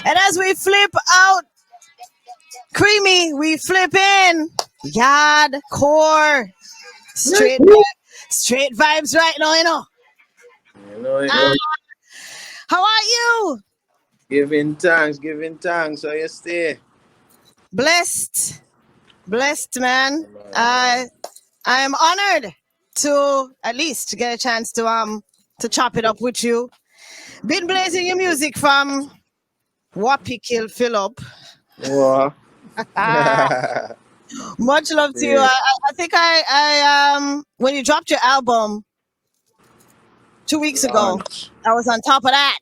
And as we flip out, creamy, we flip in. Yaadcore. Straight vibes right now, you know. How are you? Giving thanks. How you stay? Blessed, man. I am honored to at least get a chance to chop it up with you. Been blazing your music from Wappy Kill Philip. Wow. Much love to you. I think I when you dropped your album 2 weeks ago, I was on top of that.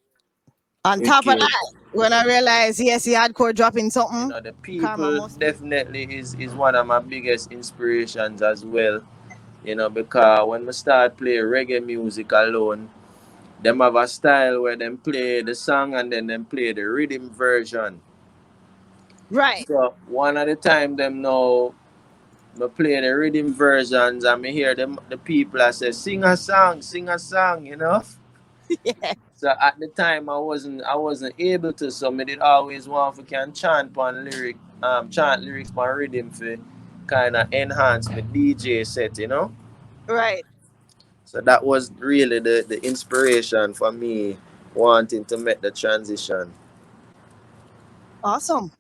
When I realized, yes, Yaadcore dropping something. You know, the people definitely is one of my biggest inspirations as well. You know, because when we start playing reggae music alone, them have a style where them play the song and then them play the rhythm version. Right. So one at a time them now me play the rhythm versions and me hear them the people I say sing a song, you know? Yeah. So at the time I wasn't able to, so me did always want to can chant lyrics on rhythm for kind of enhance my DJ set, you know? Right. So that was really the inspiration for me wanting to make the transition. Awesome.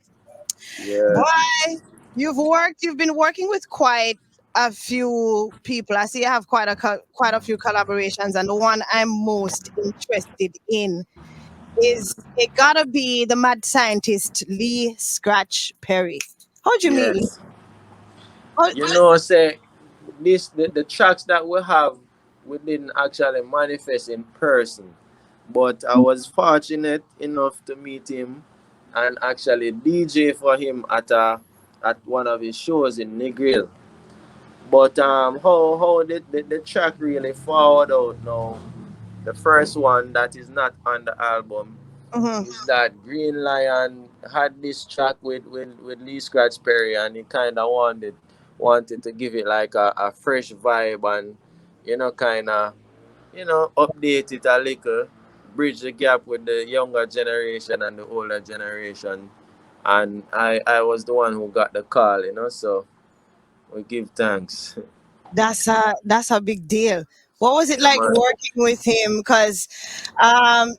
Yeah. Boy, you've been working with quite a few people. I see you have quite a few collaborations, and the one I'm most interested in is it gotta be the mad scientist Lee Scratch Perry. How'd you meet him? You know, say the tracks that we have, we didn't actually manifest in person, but I was fortunate enough to meet him and actually DJ for him at one of his shows in Negril. But how the track really forward out now, the first one that is not on the album is that Green Lion had this track with Lee Scratch Perry, and he kind of wanted to give it like a fresh vibe and kind of update it a little, bridge the gap with the younger generation and the older generation. And I was the one who got the call, so we give thanks. That's a big deal. What was it like working with him? Because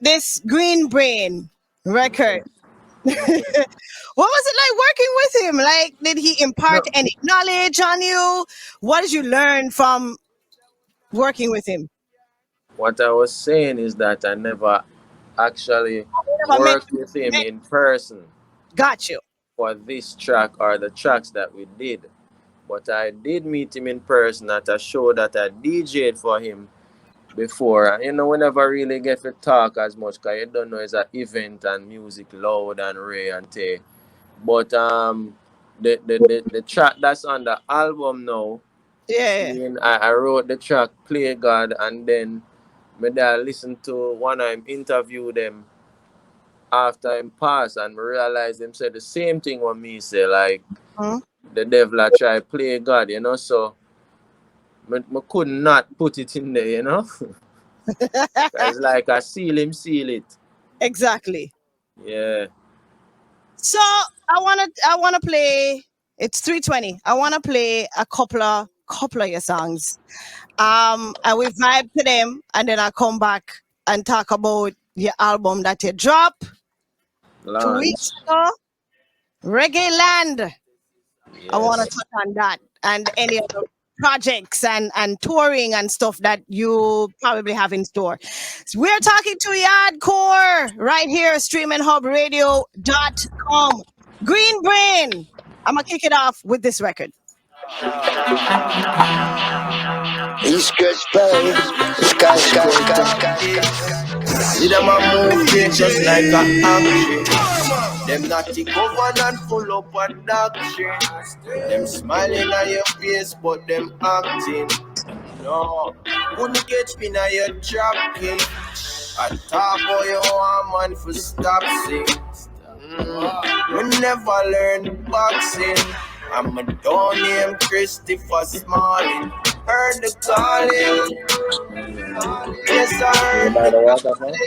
this Green Brain record, what was it like working with him? Like, did he impart any knowledge on you? What did you learn from working with him? What I was saying is that I never actually worked with him in person. Got you. For this track or the tracks that we did. But I did meet him in person at a show that I DJ'd for him before. We never really get to talk as much because you don't know it's an event and music loud and ray and tay. But the track that's on the album now, I wrote the track Play God, and then I listened to one of him interview them after him pass, and I realized him say the same thing what me say, like the devil I try play God, so I could not put it in there, It's like I seal it. Exactly. Yeah. So I wanna play. It's 3:20. I wanna play a couple of your songs. And we vibe to them, and then I come back and talk about your album that you drop 2 weeks ago, Reggae Land. Yes. I want to touch on that and any other projects and touring and stuff that you probably have in store. So we're talking to Yaadcore right here, streaminghubradio.com. Green Brain. I'm going to kick it off with this record. He scratch pain, sky. See them a move just like a action. Them naughty government full up a doctrine. Them smiling at your face, but them acting. No, couldn't catch me now you're tracking. I talk about your one man for stop sing. We never learn boxing. I'm a don't name Christopher Smalling. heard the calling. Yes, I Do you heard buy the the water calling. for?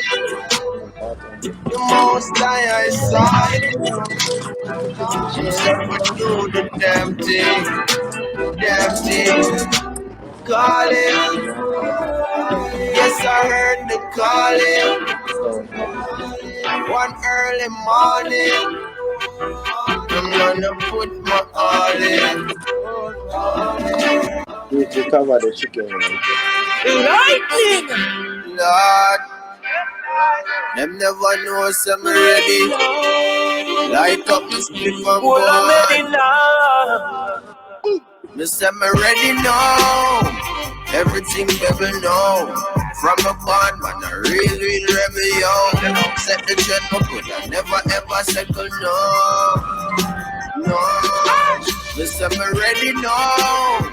The most high I saw him. He said, but do the damn thing, calling. Yes, I heard the calling. So One early morning, I'm gonna put my all in. we cover the chicken, man. Lightning. Lord, them never know I'm ready. Light up my spliff and Well, I'm ready burn. now. Me say me ready now. Everything devil know. From a bond man, a real rebel yo. Set the trend up good, I never ever settle no. Me say me ready now.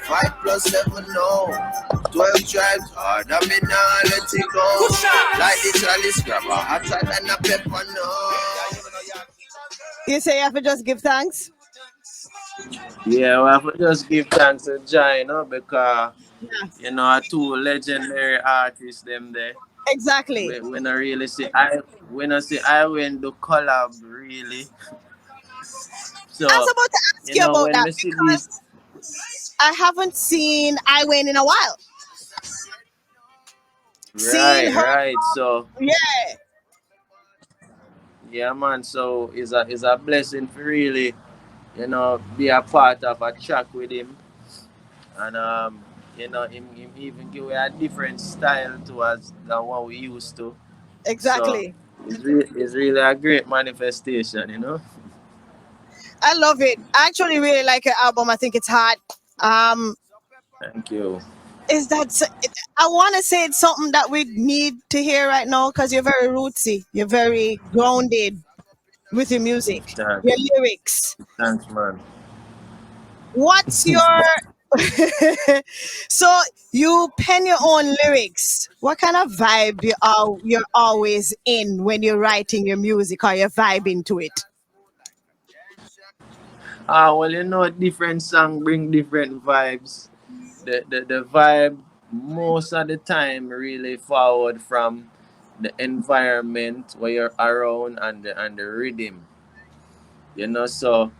5+7 no. 12 tribes hard, I mean now let it go. Like the chalice grabber, hotter than a pepper no. You say you have to just give thanks? Yeah, we have to just give thanks to Jah, because Yeah, two legendary artists them there. exactly. We not really see I win the collab really. I was So, about to ask you about when that we see these because I haven't seen I Win in a while. Seen her. right. So Yeah, yeah man, so it's a blessing for really, be a part of a track with him. And him even give a different style to us than what we used to. So exactly. it's really a great manifestation. I love it. I actually really like her album. I think it's hot. Um, Thank you. is that I want to say it's something that we need to hear right now because you're very rootsy. You're very grounded with your music, Thanks, your lyrics. thanks man. What's your so you pen your own lyrics? What kind of vibe you're always in when you're writing your music or you're vibing to it? Well, different song bring different vibes. The vibe most of the time really forward from the environment where you're around and the rhythm. So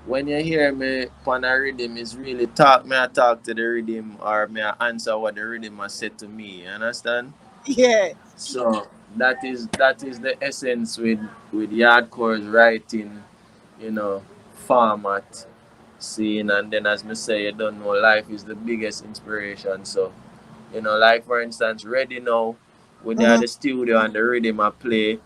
when you hear me on a rhythm is really I talk to the rhythm or me I answer what the rhythm has said to me. You understand? Yeah, So that is the essence with Yaadcore's writing, format, scene, and then as me say, you don't know, life is the biggest inspiration. So, like for instance, Ready Now, when they're at hmm the studio and the rhythm I play,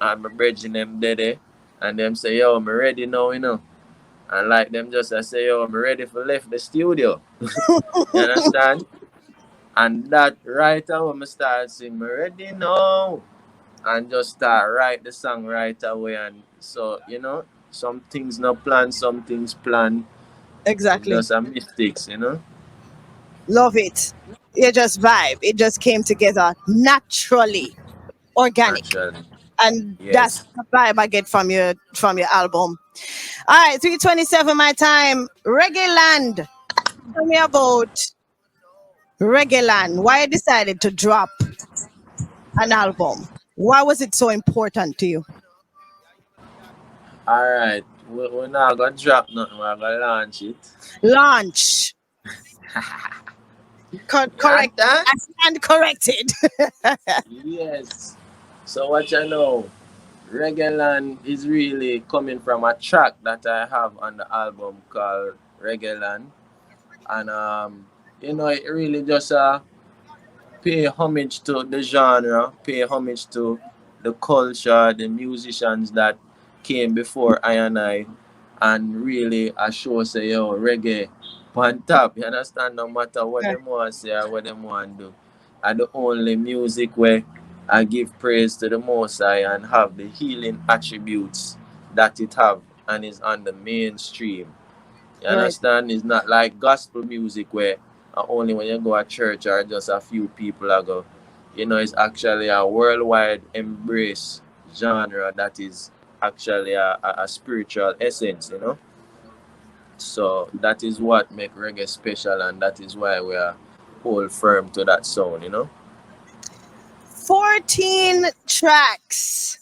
and my brethren them there, and them say, yo, I'm ready now. And like them just I say, yo, I'm ready for left the studio. You understand? And that right away, I start sing, me ready now. And just start write the song right away. And so, some things not planned, some things planned. It's exactly. just a mistakes. Love it. You just vibe. It just came together naturally, organic, Naturally. and that's Yes. the vibe I get from your album. All right, 3:27 my time. Reggae Land. Tell me about Reggae Land. Why you decided to drop an album? Why was it so important to you? Alright. We're not gonna drop nothing, we're gonna launch it. Launch. You Correct. understand? I stand corrected. Yes. So what you know? Reggae Land is really coming from a track that I have on the album called Reggae Land. And it really just pay homage to the genre, pay homage to the culture, the musicians that came before and really I show say yo reggae on top. You understand? No matter what Yeah, them want to say or what them want to do. I the only music where I give praise to the Most High and have the healing attributes that it have and is on the mainstream. You right. understand? It's not like gospel music where only when you go to church or just a few people are go. It's actually a worldwide embrace genre that is actually a spiritual essence. So that is what make reggae special, and that is why we are hold firm to that sound, you know. 14 tracks.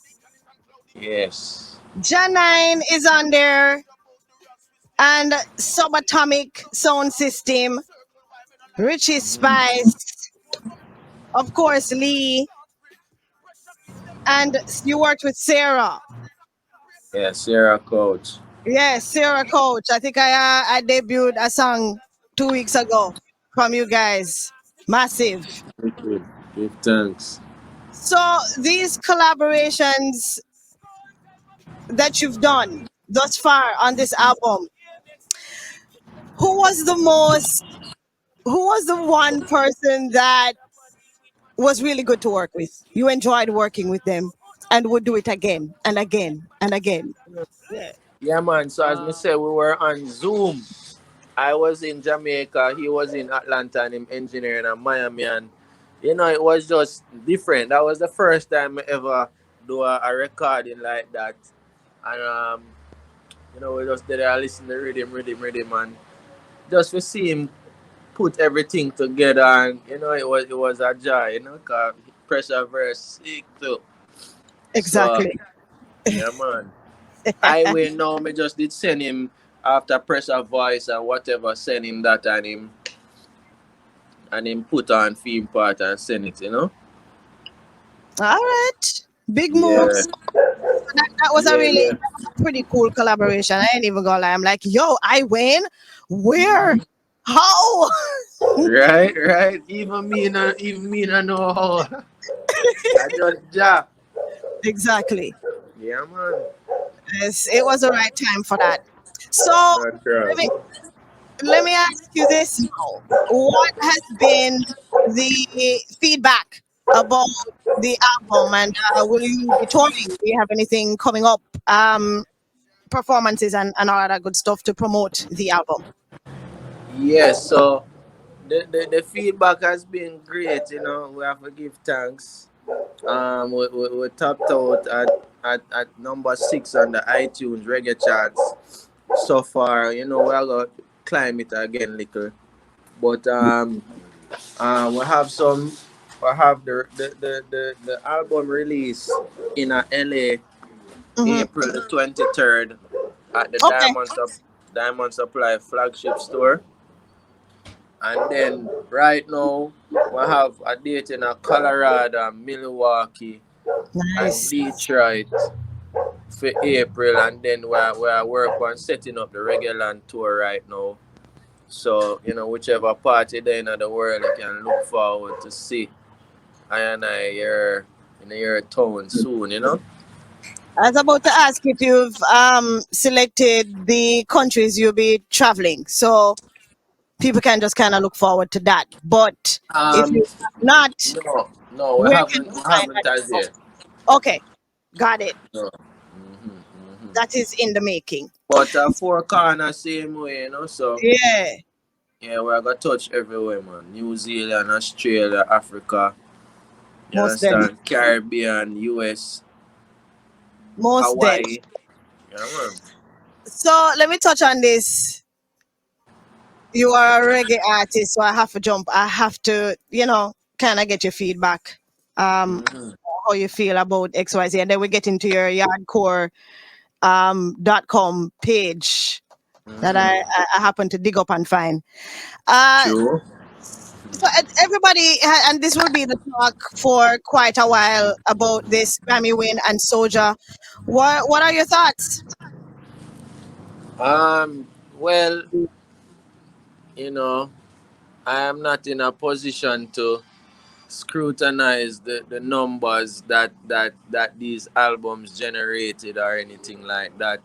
Yes. Janine is on there, and Subatomic Sound System, Richie Spice, of course, Lee, and you worked with Sarah. Yeah, Sarah Coach. Yes, Sarah Coach. I think I debuted a song 2 weeks ago from you guys. Massive. Good. Give thanks. So these collaborations that you've done thus far on this album, who was the most who was the one person that was really good to work with? You enjoyed working with them and would do it again and again and again. Yeah. Yeah, man. So as me say, we were on Zoom. I was in Jamaica. He was in Atlanta and him engineering in Miami, and you know it was just different. That was the first time I ever do a recording like that, and you know we just did I listen to rhythm, and just to see him put everything together, and you know it was a joy, you know, cause pressure verse sick too. So Exactly. yeah, man. I will know. Me just did send him after pressure voice and whatever. Send him that and him put on theme part and send it. You know. All right. Big Yeah. moves. That was a Yeah. really Yeah. that was a pretty cool collaboration. I ain't even gonna lie. I'm like, yo, I win. Where? How? Right. Right. Even me, no know how. I just ja. Exactly. Yeah, man. Yes, it was the right time for that. So Not let me right. let me ask you this now. What has been the feedback about the album, and will you be touring? Do you have anything coming up? Performances and all that good stuff to promote the album. Yes. So the feedback has been great. You know, we have to give thanks. We topped out at number 6 on the iTunes reggae charts so far. You know, we are gonna climb it again little, but we have some. We have the album release in LA Hmm. April the 23rd at the Okay. Diamond Supply flagship store. And then right now we have a date in Colorado, Milwaukee, and Nice. Detroit for April, and then we are working on setting up the regular tour right now. So you know, whichever party there in the world, you can look forward to see I and I here in your town soon. You know. I was about to ask if you've selected the countries you'll be traveling, so people can just kind of look forward to that. But if Um, you have not, no, no, we where can haven't, they we find haven't that as info? yet. Okay, got it. No. Hmm. That is in the making. But Four Corner same way, you know. So Yeah, yeah, we're gonna touch everywhere, man. New Zealand, Australia, Africa. You most definitely. understand? Caribbean, US, Most definitely. Hawaii. Yeah, man. So let me touch on this. You are a reggae artist, so I have to jump. I have to, kind of get your feedback. Hmm. How you feel about XYZ, and then we get into your Yaadcore .com page that Hmm. I happen to dig up and find. Uh, True. so everybody, and this will be the talk for quite a while about this Grammy win and Soldier. What are your thoughts? Well, you know, I am not in a position to scrutinize the numbers that these albums generated or anything like that.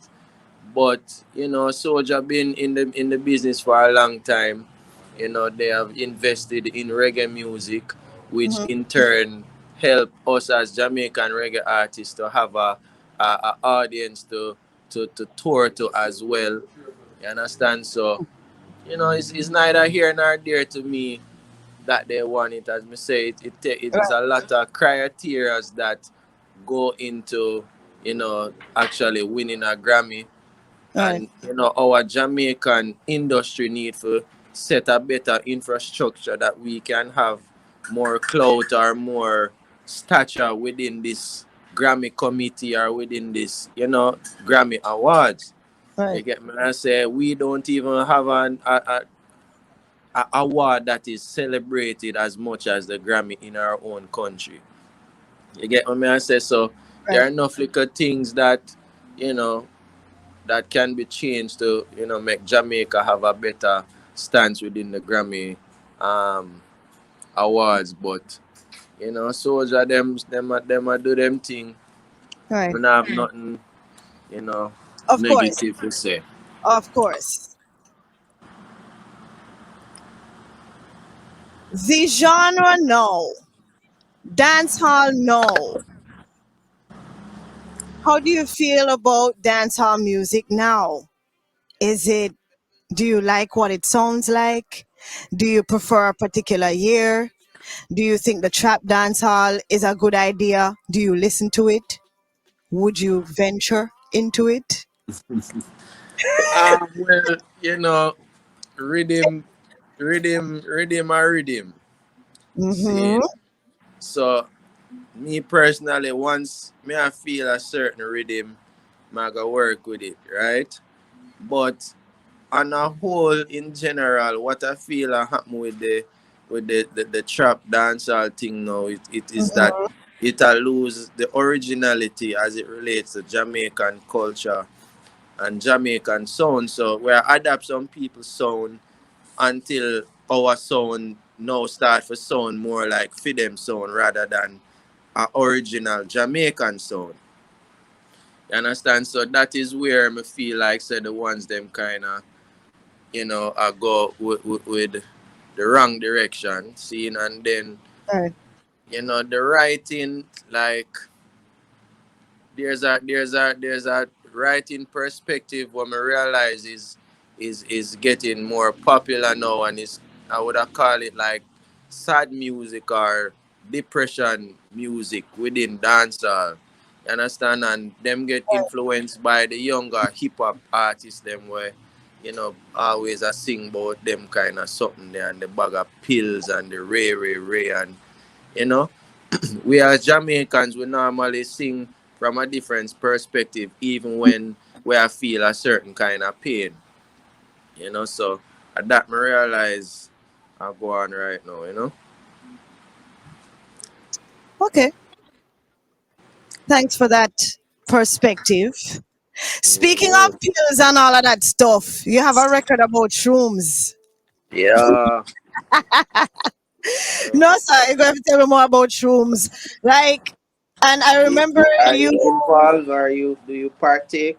But you know, Soldier been in the business for a long time. You know, they have invested in reggae music, which Mhm. in turn help us as Jamaican reggae artists to have a audience to tour to as well. You understand? So you know, it's neither here nor there to me that they want it. As me say, it is Right. a lot of criteria that go into, you know, actually winning a Grammy. Right. And our Jamaican industry need to set a better infrastructure that we can have more clout or more stature within this Grammy committee or within this Grammy awards. You Right. get me? I say we don't even have a award that is celebrated as much as the Grammy in our own country. You get what I say? So there Right. are enough little things that you know that can be changed to make Jamaica have a better stance within the Grammy um, awards. But soldier them do them thing. Right. We not have nothing you know Of course. negative to say. Of course. The genre, no. Dance hall, no. How do you feel about dance hall music now? Is it, do you like what it sounds like? Do you prefer a particular year? Do you think the trap dance hall is a good idea? Do you listen to it? Would you venture into it? Well, rhythm, rhythm. Mm-hmm. Seeing. So me personally, once me I feel a certain rhythm, I go work with it, right? But on a whole, in general, what I feel happen with the trap dancehall thing now, it is that Mm-hmm. it will lose the originality as it relates to Jamaican culture and Jamaican sound. So we adapt some people's sound until our sound now start to sound more like for them sound rather than a original Jamaican sound. You understand? So that is where me feel like say the ones them kind of I go with the wrong direction, seeing, and then Right. the writing like there's a writing perspective what I realize is getting more popular now, and is I would have call it like sad music or depression music within dancehall. You understand? And them get influenced by the younger hip hop artists them where always I sing about them kind of something there and the bag of pills and the ray and you know we as Jamaicans, we normally sing from a different perspective, even when we are feel a certain kind of pain. So at that me realize I go on right now. Okay. Thanks for that perspective. Speaking of Mhm. pills and all of that stuff, you have a record about shrooms. Yeah. No, sir, you're going to have to tell me more about shrooms. Like, and I remember Are you. you involved? Do you partake?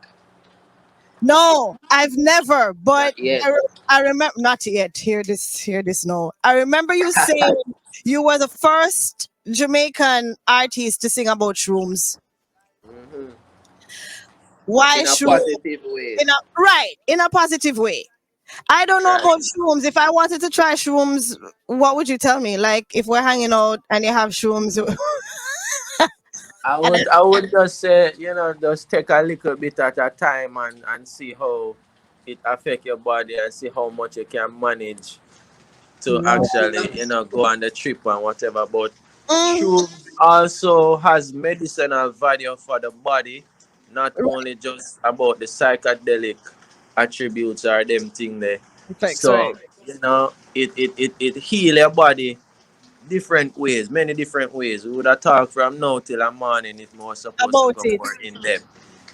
No, I've never, but Not yet. I remember not yet. Hear this. No, I remember you saying you were the first Jamaican artist to sing about shrooms. Hmm. But Why in a shrooms? positive way. In a positive way. I don't know Right. about shrooms. If I wanted to try shrooms, what would you tell me? Like if we're hanging out and you have shrooms, I would just say, just take a little bit at a time and see how it affect your body and see how much you can manage to no. actually, go on the trip and whatever. But Mm, shrooms also has medicinal value for the body, not right, only just about the psychedelic attributes or them thing there. effects, So, right? it heal your body different ways, many different ways. We would have talked from now till the morning. It was supposed to About go it, more in depth.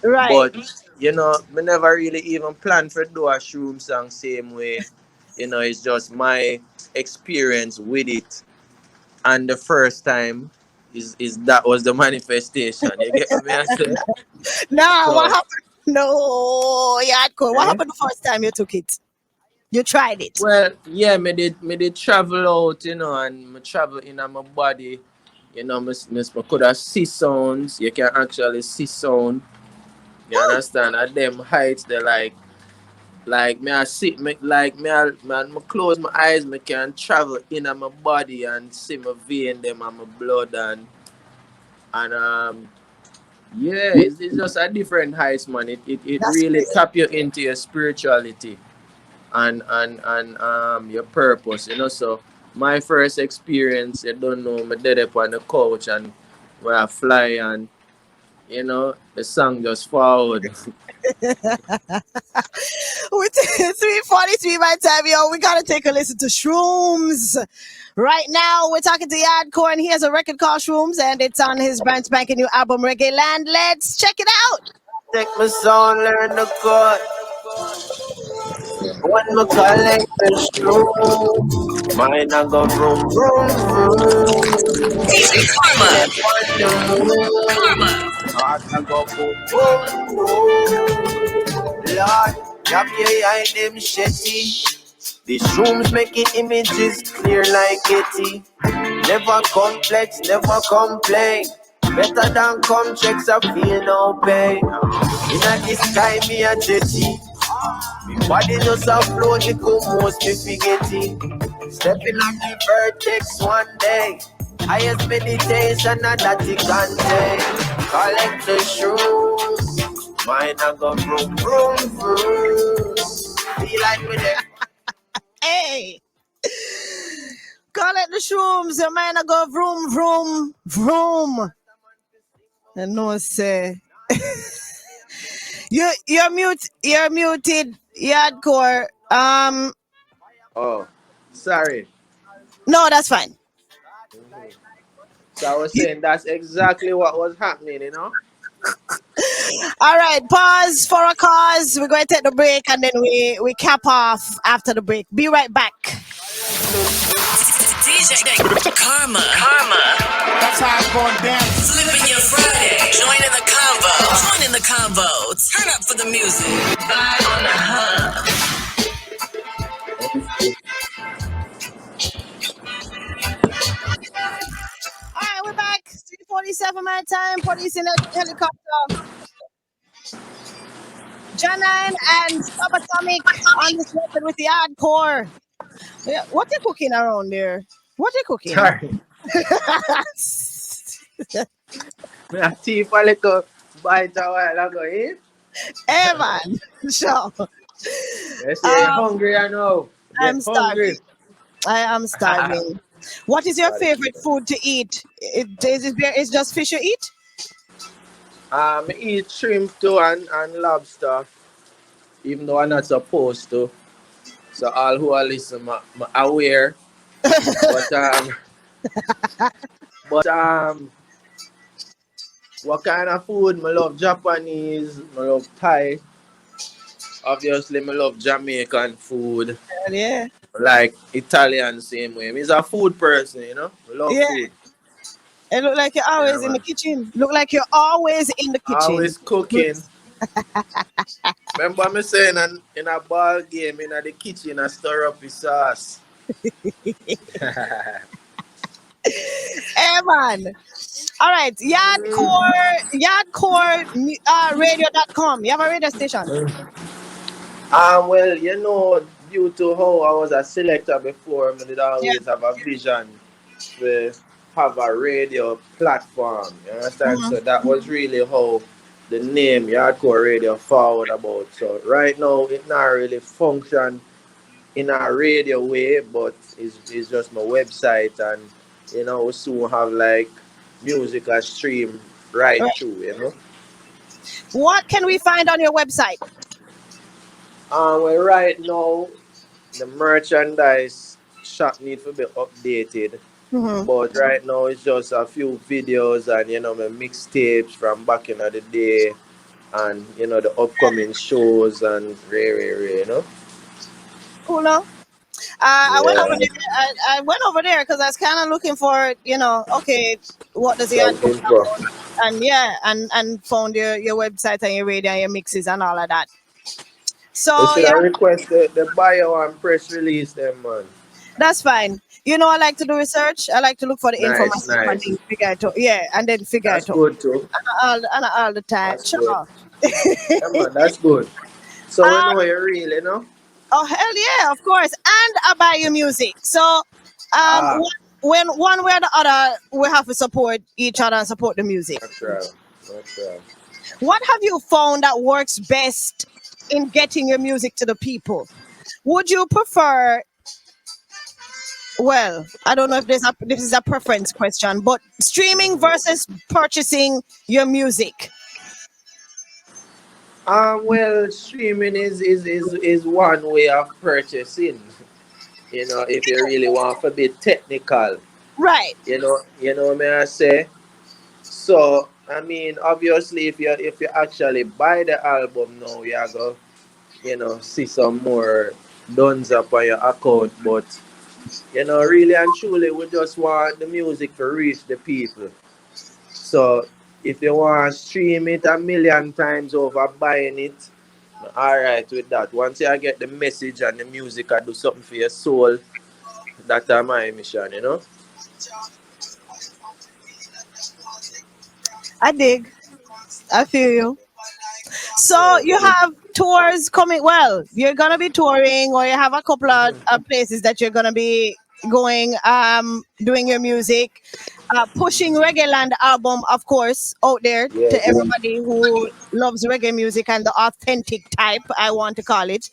right? But me never really even planned for do a shroom song same way. It's just my experience with it. And the first time is that was the manifestation. You get what I say? Now, what So happened? No, Yaadcore. What eh? happened the first time you took it? You tried it. Well, yeah, me did travel out, and me travel in my body. Me could have see sounds. You can actually see sound. You understand? At them heights, they like me I sit me like me close my eyes, me can travel in my body and see my vein them and my blood and Yeah, it's just a different heights, man. It That's really crazy. tap you into your spirituality and your purpose, you know. So my first experience, you don't know, me dead up on the couch and where I fly and the song just forward. With 3:43 by time, yo, we gotta take a listen to Shrooms. Right now, we're talking to Yaadcore, and he has a record called Shrooms, and it's on his brand spanking new album, Reggae Land. Let's check it out. Take my sound, learn the chord. When my collect the shoe, mine I go vroom, vroom, vroom. DJ Me Kharma. them on the Kharma. move. Heart I go boom, boom, boom. Lord, grab your eye, them shetty. These rooms making images clear like Getty. Never complex, never complain. Better than come checks, I feel no pain. In the sky, me a jetty. Me body just a flow, the most me forgetting. Stepping on the vertex one day. Highest meditation and that it can take. Collect the shrooms. Mine a go vroom, vroom, vroom. Feel like with them. Hey, call it the Shrooms. Your man, I go vroom, vroom, vroom. And no say. You're muted, Yaadcore. Oh, sorry. No, that's fine. So I was saying that's exactly what was happening, you know. All right, pause for a cause. We're going to take the break and then we cap off after the break. Be right back. DJ Kharma. That's how it's going down. Flippin' your Friday. Join in the convo. Join in the convo. Turn up for the music. Vibe on the hub. All right, we're back. 3:47 my time. Police in a helicopter. Janine and Subatomic on this record with the Yaadcore. Yeah, what you cooking around there? What you cooking? Sorry. Me a thief a little bite a while ago, eh? Hey man, sure. You say you're hungry, I know. I'm Get hungry. starving. I am starving. What is your favorite food to eat? It's just fish you eat? I eat shrimp too and lobster, even though I'm not supposed to. So all who are listening, I'm aware. But what kind of food? I love Japanese. I love Thai. Obviously, I love Jamaican food. Yeah. Like Italian, same way. I'm a food person, you know. I love Yeah. food. It look like you're Yeah, always in the man. kitchen. Look like you're always in the kitchen. Always cooking. Remember me saying in a ball game in the kitchen, I stir up the sauce. Hey man. All right. Yaadcore radio.com. You have a radio station. Well, due to how I was a selector before, I did always have a vision to have a radio platform. You understand? Mhm. So that was really how the name Yaadcore Radio forward about. So right now it not really function in a radio way, but it's just my website and we soon have like music and stream right Right. through, you know. What can we find on your website? Well, right now the merchandise shop need to be updated. Mhm. But right now it's just a few videos and my mixtapes from back in the day and the upcoming shows and rare. Cool, no? I went over Yeah, there. I went over there because I was kind of looking for, okay, what does the ad some info. and yeah, and found your website and your radio and your mixes and all of that. They So should yeah, have requested the bio and press release them, man. that's fine. I like to do research. I like to look for the Nice, information and nice. then figure it out. Yeah, and then figure That's it out. good too. And all the time. That's good. Sure. Yeah, man, that's good. So we Um, know you real, you know? oh hell yeah, of course. And I buy your music. So Ah, when one way or the other, we have to support each other and support the music. that's right. That's right. What have you found that works best in getting your music to the people? Would you prefer, well, I don't know if this is a preference question, but streaming versus purchasing your music? Well, streaming is one way of purchasing. You know, if you really want to be technical, Right. may I say. So, I mean, obviously, if you actually buy the album now, you are go, see some more duns up on your account. But really and truly, we just want the music to reach the people. So, if you want to stream it a million times over buying it, all right with that. Once you get the message and the music, I do something for your soul. That's my mission. I dig. I feel you. So Yeah. you have tours coming. Well, you're gonna be touring, or you have a couple of places that you're gonna be going, doing your music, pushing Reggae Land album, of course, out there to Yes, everybody who loves reggae music and the authentic type, I want to call it,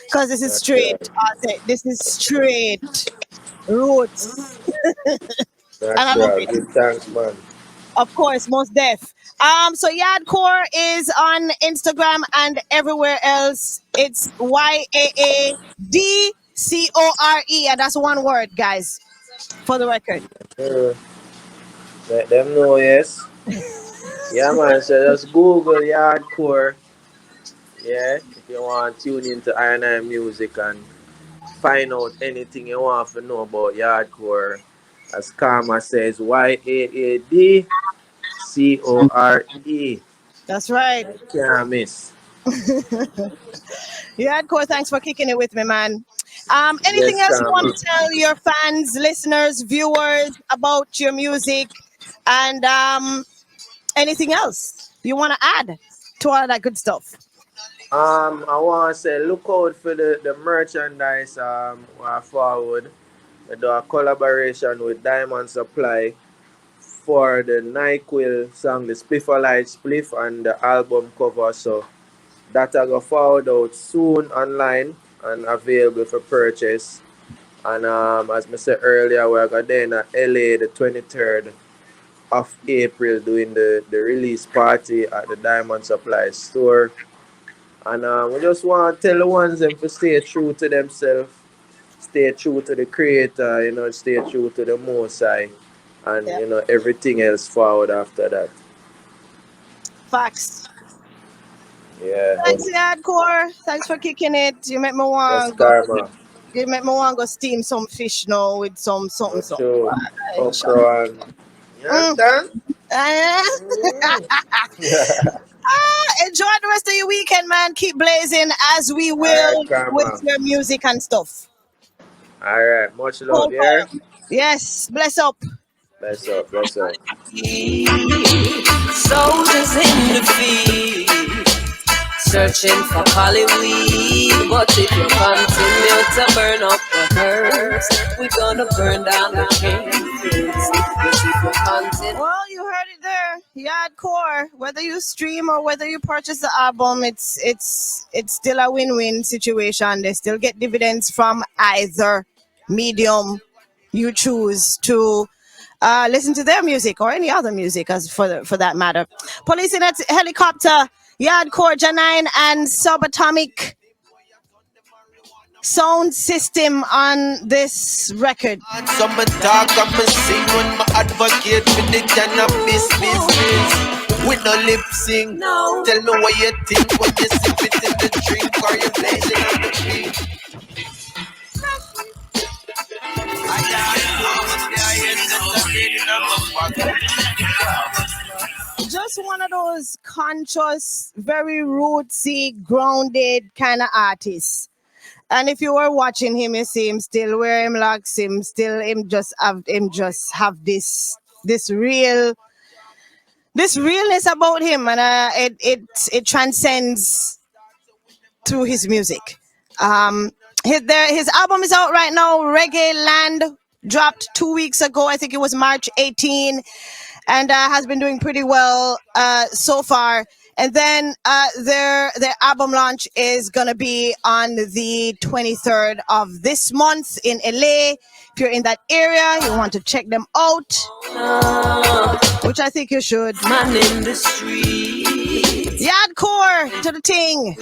because this is that's straight. right. This is straight roots, and I That's love right. it. Good thanks, man. Of course, most deaf. So Yaadcore is on Instagram and everywhere else. It's Yaadcore, and that's one word, guys, for the record. Uh, Let them know, yes. Yeah, man. So just Google Yaadcore. Yeah, if you want to tune into I music and find out anything you want to know about Yaadcore, as Kharma says, Yaadcore. That's right. Can't miss. Yaadcore, thanks for kicking it with me, man. Anything Yes, else you want Kharma. to tell your fans, listeners, viewers about your music, and anything else you want to add to all that good stuff? I want to say look out for the merchandise forward. We do a collaboration with Diamond Supply for the NyQuil song, the Spliffalight Spliff, and the album cover. So that will go forward out soon online and available for purchase. And as I said earlier, we're going to in LA the 23rd of April doing the release party at the Diamond Supply store. And we just want to tell the ones them to stay true to themselves, stay true to the creator, stay true to the most high, and Yeah. everything else forward after that. Facts. Yeah. Thanks, Yaadcore. Thanks for kicking it. Yes, Karma. You make me want to go steam some fish now with some something Not something. true. Inshallah. Okra and you Mm. understand? Ah, Mm. Yeah. enjoy the rest of your weekend, man. Keep blazing as we Alright, will with Karma. your music and stuff. Alright, much love, Cool, yeah? cool. Yes, bless up. Bless up, bless up. Soldiers in the field, searching for Hollywood. But if you continue to burn up the herbs, we're gonna burn down the campus. But if you continue, Well, you heard it there. Yaadcore. Whether you stream or whether you purchase the album, it's still a win-win situation. They still get dividends from either medium you choose to listen to their music or any other music, as for that matter. Police in a helicopter, Yaadcore, Janine, and subatomic sound system on this record. Some talk and me sing when my advocate for the cannabis business. With no lip sync. no. Tell me what you think when you sip it in the drink or you blazing on the beat. Just one of those conscious, very rootsy, grounded kind of artists. And if you were watching him, you see him still wear him locks, him still him just have this realness about him, and it transcends through his music. His album is out right now. Reggae Land dropped 2 weeks ago. I think it was March 18. and has been doing pretty well so far. And then their album launch is gonna be on the 23rd of this month in LA. If you're in that area, you want to check them out, which I think you should. Man in the street. Yaadcore to the ting.